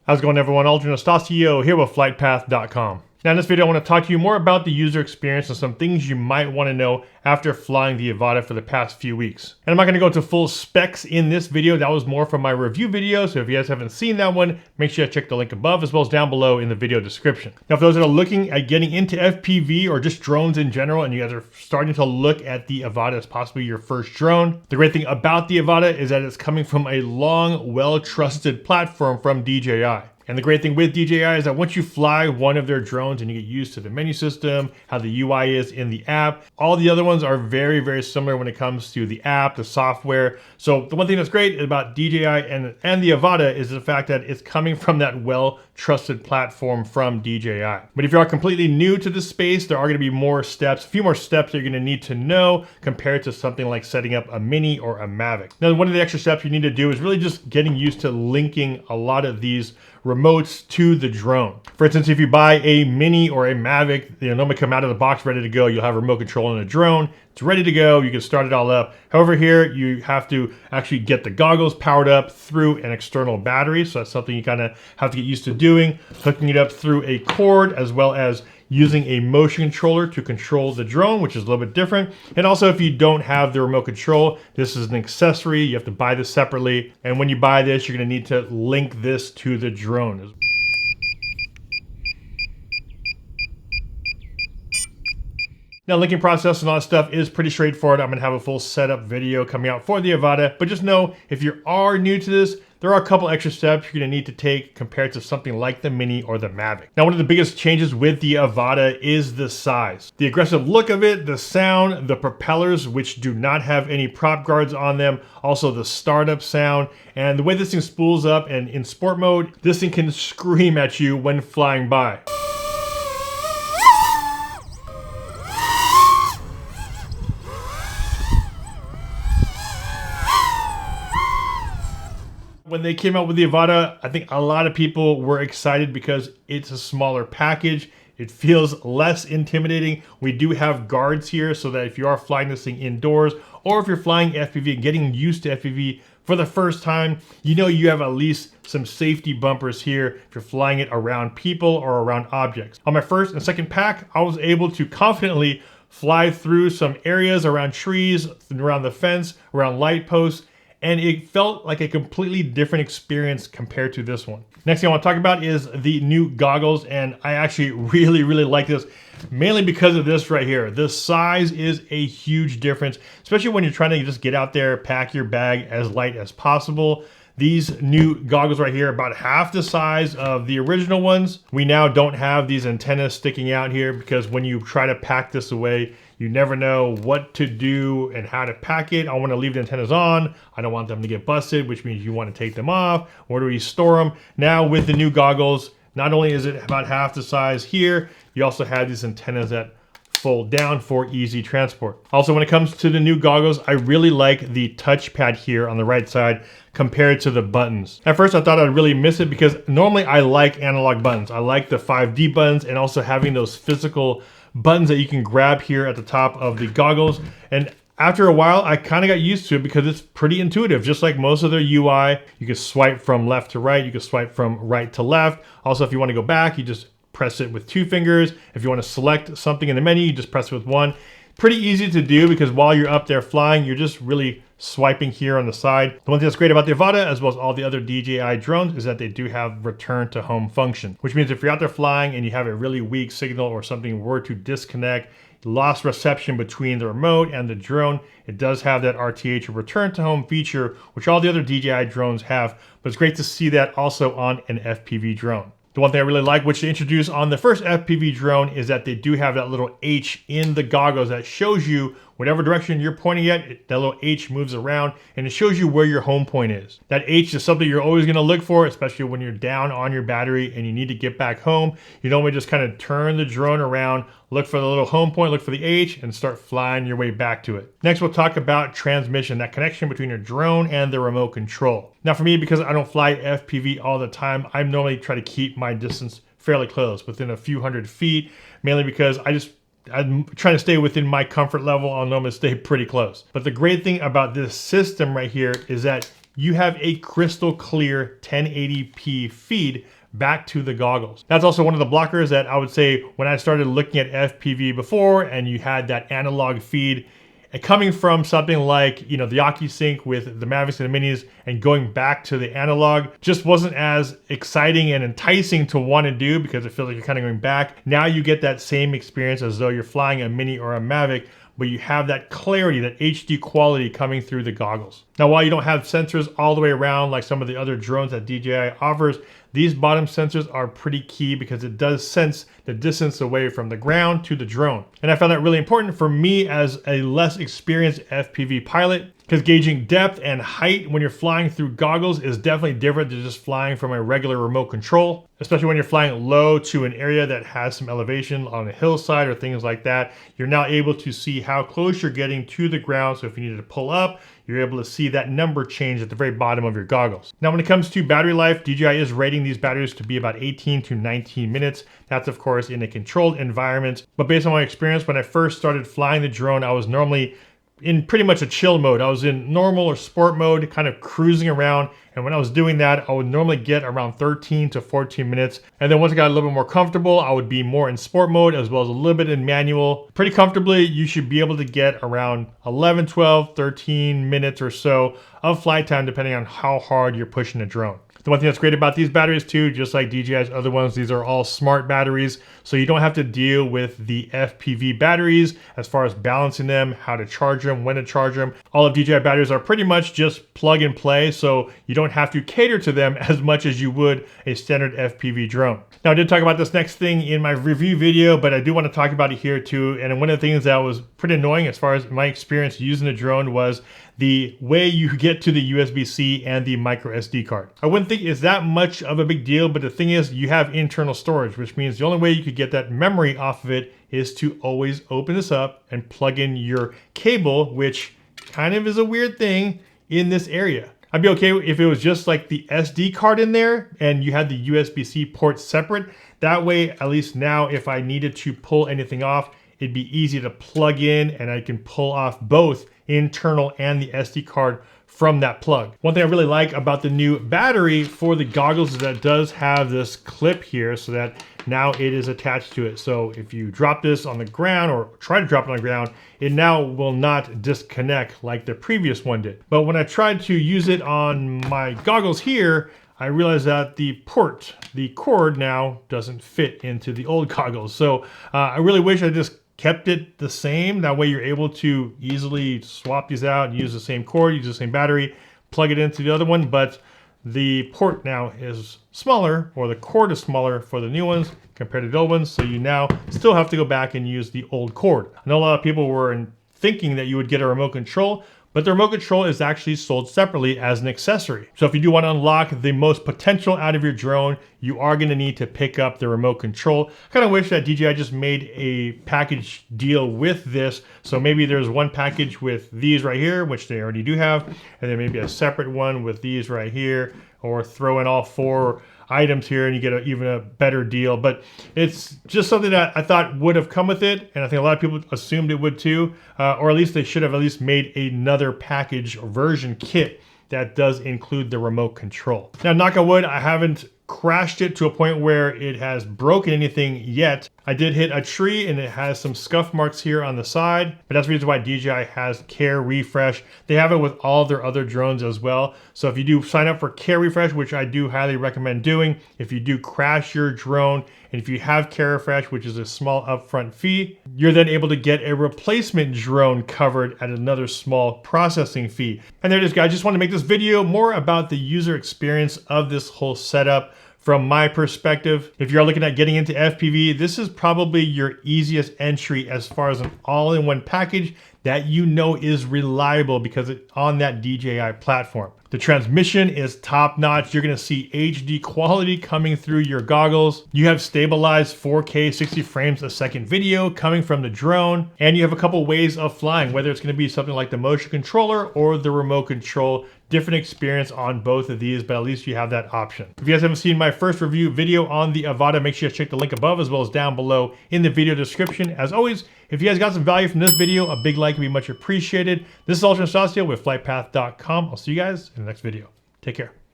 How's it going, everyone? Aldrin Estacio here with FlytPath.com. Now in this video I want to talk to you more about the user experience and some things you might want to know after flying the AVATA for the past few weeks. And I'm not going to go into full specs in this video. That was more from my review video, so if you guys haven't seen that one, make sure you check the link above as well as down below in the video description. Now for those that are looking at getting into FPV or just drones in general, and you guys are starting to look at the AVATA as possibly your first drone, the great thing about the AVATA is that it's coming from a long, well-trusted platform from DJI. And the great thing with DJI is that once you fly one of their drones and you get used to the menu system, how the UI is in the app, all the other ones are very, very similar when it comes to the app, the software. So the one thing that's great about DJI and the AVATA is the fact that it's coming from that well-trusted platform from DJI. But if you are completely new to this space, there are going to be more steps, a few more steps that you're going to need to know compared to something like setting up a Mini or a Mavic. Now, one of the extra steps you need to do is really just getting used to linking a lot of these remotes to the drone. For instance, if you buy a Mini or a Mavic, normally come out of the box ready to go. You'll have a remote control on the drone. It's ready to go. You can start it all up. However, here you have to actually get the goggles powered up through an external battery. So that's something you kind of have to get used to doing. Hooking it up through a cord as well as using a motion controller to control the drone, which is a little bit different. And also, if you don't have the remote control, this is an accessory. You have to buy this separately. And when you buy this, you're gonna need to link this to the drone. Now, linking process and all that stuff is pretty straightforward. I'm gonna have a full setup video coming out for the AVATA, but just know if you are new to this, there are a couple extra steps you're gonna need to take compared to something like the Mini or the Mavic. Now, one of the biggest changes with the AVATA is the size. The aggressive look of it, the sound, the propellers, which do not have any prop guards on them, also the startup sound, and the way this thing spools up, and in sport mode, this thing can scream at you when flying by. When they came out with the AVATA, I think a lot of people were excited because it's a smaller package. It feels less intimidating. We do have guards here so that if you are flying this thing indoors or if you're flying FPV and getting used to FPV for the first time, you know you have at least some safety bumpers here if you're flying it around people or around objects. On my first and second pack, I was able to confidently fly through some areas around trees, around the fence, around light posts, and it felt like a completely different experience compared to this one. Next thing I want to talk about is the new goggles, and I actually really like this, mainly because of this right here. The size is a huge difference, especially when you're trying to just get out there, pack your bag as light as possible. These new goggles right here are about half the size of the original ones. We now don't have these antennas sticking out here because when you try to pack this away, you never know what to do and how to pack it. I want to leave the antennas on. I don't want them to get busted, which means you want to take them off. Where do we store them? Now with the new goggles, not only is it about half the size here, you also have these antennas that fold down for easy transport. Also, when it comes to the new goggles, I really like the touchpad here on the right side compared to the buttons. At first, I thought I'd really miss it because normally I like analog buttons. I like the 5D buttons and also having those physical buttons that you can grab here at the top of the goggles. And after a while, I kind of got used to it because it's pretty intuitive. Just like most of their UI, you can swipe from left to right, you can swipe from right to left. Also, if you want to go back, you just press it with 2 fingers. If you want to select something in the menu, you just press it with 1. Pretty easy to do because while you're up there flying, you're just really swiping here on the side. The one thing that's great about the AVATA, as well as all the other DJI drones, is that they do have return to home function, which means if you're out there flying and you have a really weak signal or something were to disconnect, lost reception between the remote and the drone, it does have that RTH or return to home feature, which all the other DJI drones have, but it's great to see that also on an FPV drone. The one thing I really like, which they introduced on the first FPV drone, is that they do have that little H in the goggles that shows you whatever direction you're pointing at, that little H moves around and it shows you where your home point is. That H is something you're always gonna look for, especially when you're down on your battery and you need to get back home. You normally just kind of turn the drone around, look for the little home point, look for the H, and start flying your way back to it. Next, we'll talk about transmission, that connection between your drone and the remote control. Now for me, because I don't fly FPV all the time, I normally try to keep my distance fairly close, within a few hundred feet, mainly because I'm trying to stay within my comfort level. I'll normally stay pretty close. But the great thing about this system right here is that you have a crystal clear 1080p feed back to the goggles. That's also one of the blockers that I would say when I started looking at FPV before and you had that analog feed, and coming from something like, you know, the OcuSync with the Mavics and the Minis and going back to the analog just wasn't as exciting and enticing to want to do because it feels like you're kind of going back. Now you get that same experience as though you're flying a Mini or a Mavic, but you have that clarity, that HD quality coming through the goggles. Now, while you don't have sensors all the way around like some of the other drones that DJI offers, these bottom sensors are pretty key because it does sense the distance away from the ground to the drone. And I found that really important for me as a less experienced FPV pilot, because gauging depth and height when you're flying through goggles is definitely different than just flying from a regular remote control, especially when you're flying low to an area that has some elevation on a hillside or things like that. You're now able to see how close you're getting to the ground. So if you needed to pull up, you're able to see that number change at the very bottom of your goggles. Now, when it comes to battery life, DJI is rating these batteries to be about 18 to 19 minutes. That's of course in a controlled environment. But based on my experience, when I first started flying the drone, I was normally in pretty much a chill mode. I was in normal or sport mode, kind of cruising around. And when I was doing that, I would normally get around 13 to 14 minutes. And then once I got a little bit more comfortable, I would be more in sport mode as well as a little bit in manual. Pretty comfortably, you should be able to get around 11, 12, 13 minutes or so of flight time, depending on how hard you're pushing the drone. The one thing that's great about these batteries too, just like DJI's other ones, these are all smart batteries. So you don't have to deal with the FPV batteries as far as balancing them, how to charge them, when to charge them. All of DJI batteries are pretty much just plug and play. So you don't have to cater to them as much as you would a standard FPV drone. Now I did talk about this next thing in my review video, but I do want to talk about it here too. And one of the things that was pretty annoying as far as my experience using the drone was the way you get to the USB-C and the micro SD card. I wouldn't think it's that much of a big deal, but the thing is you have internal storage, which means the only way you could get that memory off of it is to always open this up and plug in your cable, which kind of is a weird thing in this area. I'd be okay if it was just like the SD card in there and you had the USB-C port separate. That way, at least now, if I needed to pull anything off, it'd be easy to plug in and I can pull off both internal and the SD card from that plug. One thing I really like about the new battery for the goggles is that it does have this clip here so that now it is attached to it. So if you drop this on the ground or try to drop it on the ground, it now will not disconnect like the previous one did. But when I tried to use it on my goggles here, I realized that the cord now doesn't fit into the old goggles. So I really wish I just kept it the same. That way you're able to easily swap these out and use the same cord, use the same battery, plug it into the other one. But the port now is smaller, or the cord is smaller for the new ones compared to the old ones. So you now still have to go back and use the old cord. I know a lot of people were thinking that you would get a remote control, but the remote control is actually sold separately as an accessory. So if you do want to unlock the most potential out of your drone, you are going to need to pick up the remote control. I kind of wish that DJI just made a package deal with this. So maybe there's one package with these right here, which they already do have, and then maybe a separate one with these right here, or throw in all 4 items here and you get even a better deal. But it's just something that I thought would have come with it, and I think a lot of people assumed it would too, or at least they should have at least made another package version kit that does include the remote control. Now, knock on wood, I haven't crashed it to a point where it has broken anything yet. I did hit a tree and it has some scuff marks here on the side, but that's the reason why DJI has Care Refresh. They have it with all their other drones as well. So if you do sign up for Care Refresh, which I do highly recommend doing, if you do crash your drone, and if you have Care Refresh, which is a small upfront fee, you're then able to get a replacement drone covered at another small processing fee. And there it is, guys. I just want to make this video more about the user experience of this whole setup. From my perspective, if you're looking at getting into FPV, this is probably your easiest entry as far as an all-in-one package that you know is reliable because it's on that DJI platform. The transmission is top-notch. You're gonna see HD quality coming through your goggles. You have stabilized 4K 60 frames a second video coming from the drone, and you have a couple ways of flying, whether it's gonna be something like the motion controller or the remote control, different experience on both of these, but at least you have that option. If you guys haven't seen my first review video on the AVATA, make sure you check the link above as well as down below in the video description. As always, if you guys got some value from this video, a big like would be much appreciated. This is Ultra Nastasio with FlytPath.com. I'll see you guys in the next video. Take care.